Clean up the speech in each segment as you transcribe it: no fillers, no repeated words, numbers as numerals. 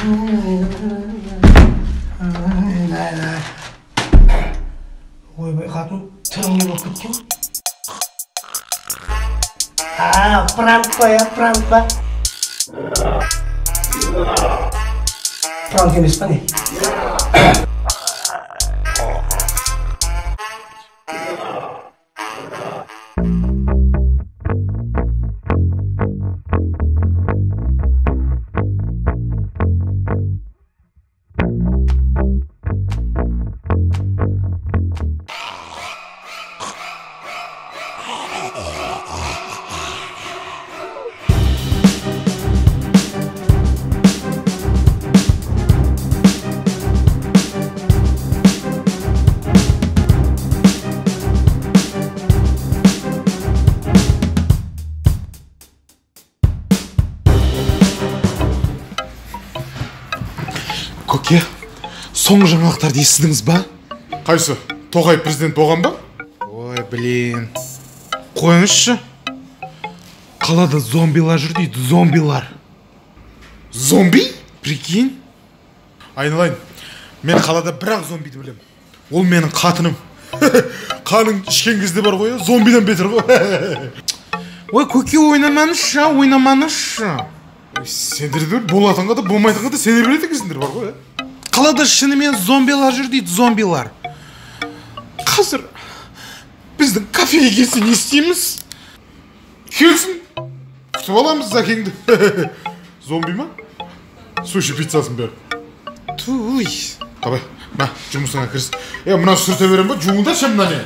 Nay. Oyboy xatın tırmını болып кеткен. Prank pa ya, prank pa. Prank емес па не? Көке, соңғы жаңалықтарды естідіңіз ба? Қайсы? Тоғай президент болған ба? Ой, блин. Қойыңызшы. Қалада зомбилар жүр дейді, зомбилар. Зомби? Прикинь? Айналайын, мен қалада бірақ зомбиді білем. Ол менің қатыным. Қаның ішкен кезде бар ғой, зомбидан бетер ғой. Ой, көке, ойнаманышы. Сендерді болатынға да болмайтынға да сене береді екенсіңдер бар ғой. Қалада шынымен зомбилар жүр дейді, зомбилар. Қазір біздің кафеге келсе не істейміз? Келсін, күтіп аламыз Зәкеңді. Зомби ма? Суши пиццасын бәрі. Туй. Қабай, ма, жұмысыңа кіріс. Мына сүрте берем ба? Жуыңда ше мына не?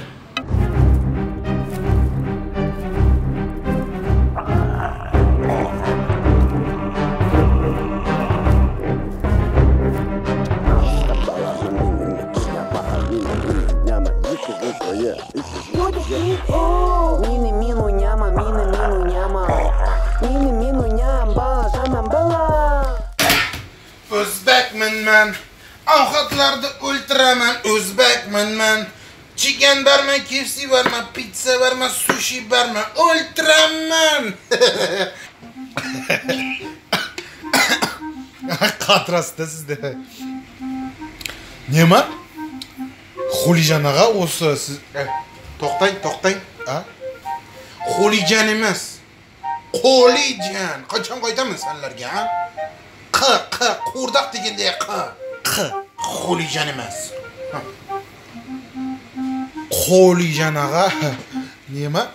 Мини-мину няма, бала, жаман бала. Özbekmen men, avukatlarda ultraman, Özbekmen men. Chicken verme, KFC verme, pizza verme, sushi verme, ultraman. Қатырасыз sizde. Не ма? Холижан аға осы сіз... Тоқтайын. Холижан емес. Холижан. Қачан қайтамын сәлерге, а? Қуырдақ дегенде Қ. Холижан емес. Холижан аға... Не ма?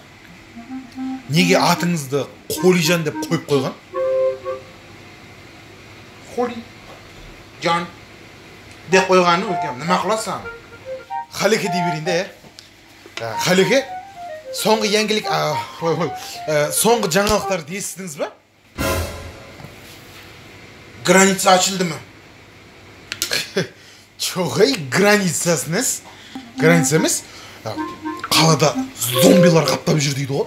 Неге атыңызды Холижан деп қойып қойған? Холижан деп қойғаны өкем. Нема қыласың? Халеке дей берейін де, Халеке, соңғы еңгілік, соңғы жаңалықтарды естідіңіз ба? Граница açıldı mı? Çoğay границасыныз. Граница емес, қалада зомбилар қаптап жүр дейді ғой.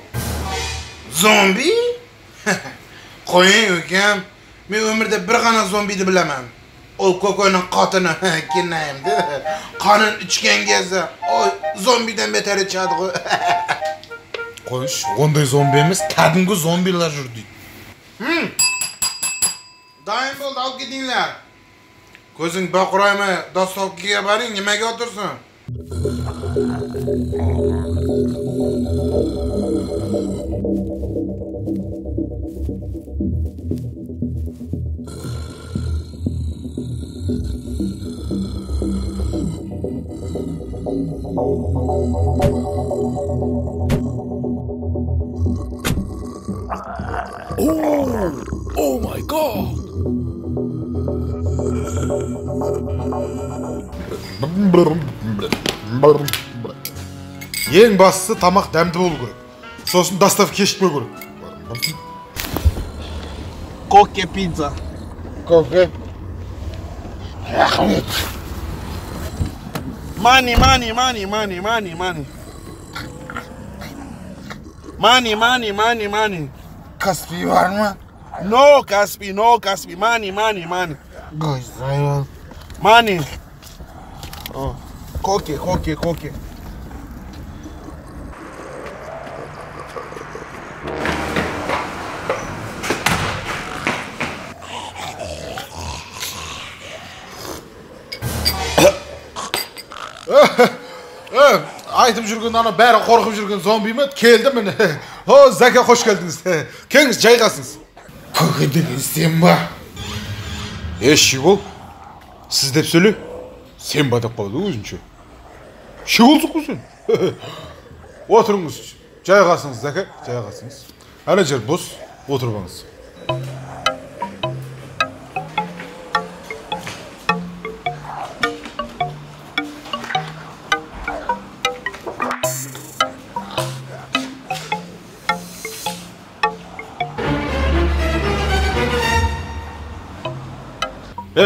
Zombi? Қойын өкем, мен өмірде бір ғана зомбиді білемем. Ол Көкөнің қатыны, кенайымды. Қанын ішкен кезі, ой, зомбиден бетері чады ғой. Қойыш, ондай зомби емес, кәдімгі зомбилар жүр дейді. Дайын болды, алып кетіңлер. Көзің бақыраймай, доставкаға барың, немеге отырсың? Oh my god! Ең бастысы тамақ дәмді болу керек. Сосын доставка кешікпеу керек. Коке пицца. Кофе. Money. Каспий var mı? No Kaspi. Money. Güzel. Money. Oh. Koke. Айтып жүрген ана бәрі қорқып жүрген зомби ме? Келді міне. О, Зәке, қош келдіңіз. Келіңіз, жайғасыңыз. Көке деген сен ба? Шигол, сіз деп сөйле. Сен ба деп қалды өзінше. Шиголсың ғой сен. Отырыңыз, жайғасыңыз, Зәке, жайғасыңыз. Ана жер бос, отырып алыңыз.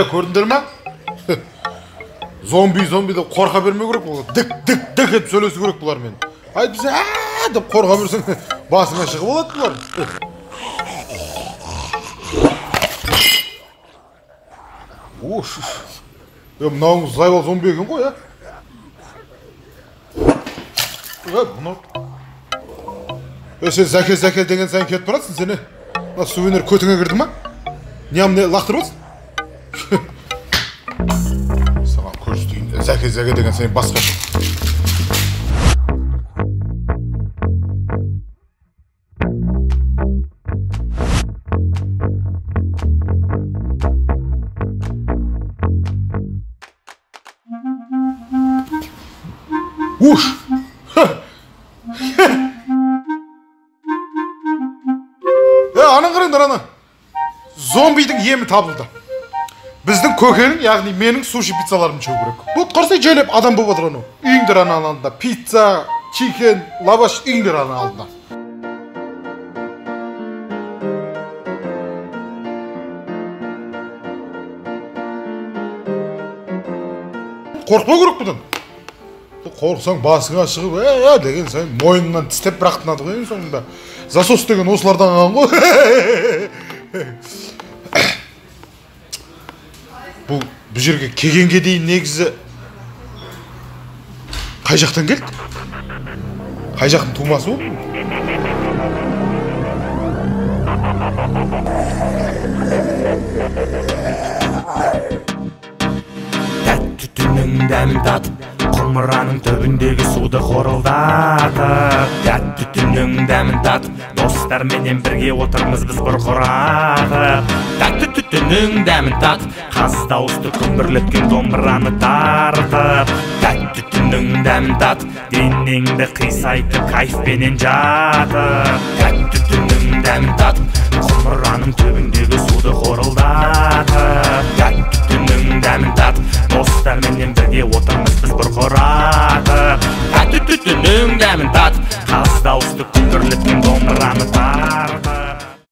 Көрдіңдер ма? Зомби деп қорқа бермеу керек бұл. Дік етіп сөйлесу керек бұлармен. Ай біз деп қорқа берсең басыңа шығып алады бұлар. Мынауыңыз зайбал зомби екен ғой, сен Зәке деген сайын кетіп барасың, сені сувенир көтіңе кірді ма? Неғым лақтырып отырсың? Саған көрсетейін, Зәке деген сен басқа. Уш! Анын қараңдар, ана. Зомбидің емі табылды. Біздің көкенің, яғни менің суши пиццаларым жеу керек. Бұл қарсай жайлап адам болып отыр анау. Үйіңдер ана алында. Пицца, чикен, лаваш үйіңдер ана алында. Қорқпау керек бұдан. Қорқсаң басыңа шығып, деген сайын мойнынан тістеп бірақтынады ғой соңында. Засос деген осылардан алған ғой. Бұл жерге келгенге дейін негізі қай жақтан келді? Қай жақтың тумасы ол? Тәтті түннің дәмін татып, құмыраның түбіндегі суды қорылдатып. Тәтті түннің дәмін татып, достарменен бірге отырмыз біз бұрқыратып. Тәтті түннің дәмін татып, қаз дауысты күмбірлеткен домбыраны тартып. Тәтті түннің дәмін татып, денеңді қисайтып кайфпенен жатып. Тәтті түннің дәмін татып, құмыраның түбіндегі